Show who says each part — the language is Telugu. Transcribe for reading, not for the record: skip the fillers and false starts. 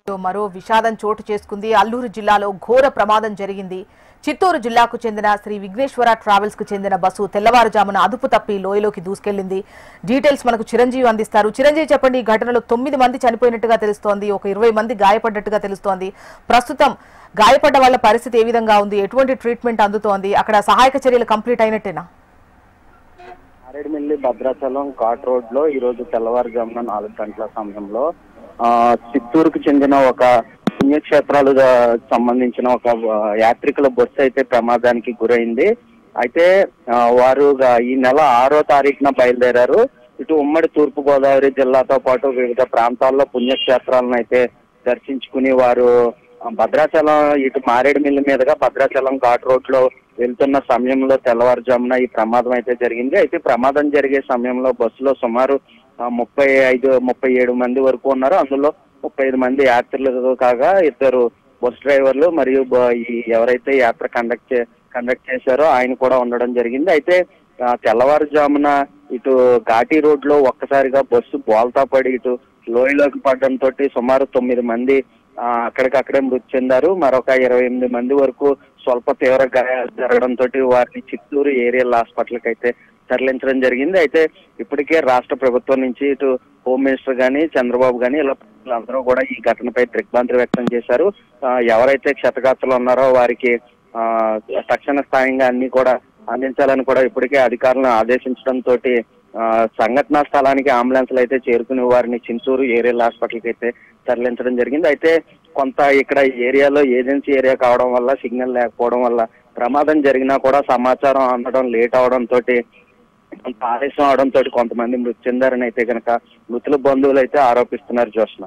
Speaker 1: మరో విషాదం చోటు చేసుకుంది. అల్లూరు జిల్లాలో ఘోర ప్రమాదం జరిగింది. చిత్తూరు జిల్లాకు చెందిన శ్రీ విఘ్నేశ్వర ట్రావెల్స్ కు చెందిన బస్సు తెల్లవారుజామున అదుపు తప్పి లోయలోకి దూసుకెళ్లింది. డీటెయిల్స్ మనకు చిరంజీవి అందిస్తారు. చిరంజీవి, చెప్పండి. ఈ ఘటనలో 9 మంది చనిపోయినట్టుగా తెలుస్తోంది, ఒక 20 మంది గాయపడ్డట్టుగా తెలుస్తోంది. ప్రస్తుతం గాయపడ్డ వాళ్ళ పరిస్థితి ఏ విధంగా ఉంది? ఎటువంటి ట్రీట్మెంట్ అందుతోంది? అక్కడ సహాయక చర్యలు కంప్లీట్ అయినట్టేనా?
Speaker 2: మారేడుమిల్లి భద్రాచలం ఘాట్ రోడ్ లో ఈ రోజు తెల్లవారుజామున 4 గంటల సమయంలో చిత్తూరుకు చెందిన ఒక పుణ్యక్షేత్రాలకు సంబంధించిన ఒక యాత్రికుల బస్సు అయితే ప్రమాదానికి గురైంది. అయితే వారు ఈ నెల 6వ తారీఖున బయలుదేరారు. ఇటు ఉమ్మడి తూర్పు గోదావరి జిల్లాతో పాటు వివిధ ప్రాంతాల్లో పుణ్యక్షేత్రాలను అయితే దర్శించుకుని వారు భద్రాచలం ఇటు మారేడుమిల్లి మీదుగా భద్రాచలం ఘాట్ రోడ్ లో వెళ్తున్న సమయంలో తెల్లవారుజామున ఈ ప్రమాదం అయితే జరిగింది. అయితే ప్రమాదం జరిగే సమయంలో బస్సులో సుమారు 37 మంది వరకు ఉన్నారు. అందులో 35 మంది యాత్రికులు కాగా 2 బస్ డ్రైవర్లు మరియు ఎవరైతే యాత్ర కండక్ట్ చేశారో ఆయన కూడా ఉండడం జరిగింది. అయితే తెల్లవారుజామున ఇటు ఘాటీ రోడ్ లో ఒక్కసారిగా బస్సు బోల్తా పడి ఇటు లోయలోకి పడడంతో సుమారు 9 మంది అక్కడికక్కడే మృతి చెందారు. మరొక 28 మంది వరకు స్వల్ప తీవ్ర గాయాలు జరగడంతో వారిని చిత్తూరు ఏరియల్ హాస్పిటల్కి అయితే తరలించడం జరిగింది. అయితే ఇప్పటికే రాష్ట్ర ప్రభుత్వం నుంచి ఇటు హోమ్ మినిస్టర్ గాని చంద్రబాబు గాని ఇలా అందరూ కూడా ఈ ఘటనపై దిగ్భ్రాంతి వ్యక్తం చేశారు. ఎవరైతే క్షతగాత్రులు ఉన్నారో వారికి తక్షణ స్థాయిగా అన్ని కూడా అందించాలని కూడా ఇప్పటికే అధికారులను ఆదేశించడంతో సంఘటనా స్థలానికి అంబులెన్స్లు అయితే చేరుకుని వారిని చిత్తూరు ఏరియల్ హాస్పిటల్కి అయితే తరలించడం జరిగింది. అయితే కొంత ఇక్కడ ఏరియాలో ఏజెన్సీ ఏరియా కావడం వల్ల సిగ్నల్ లేకపోవడం వల్ల ప్రమాదం జరిగినా కూడా సమాచారం అందడం లేట్ అవడంతో కొంత ఆలస్యం అవడంతో కొంతమంది మృతి చెందారని అయితే కనుక మృతుల బంధువులు అయితే ఆరోపిస్తున్నారు. జోష్న.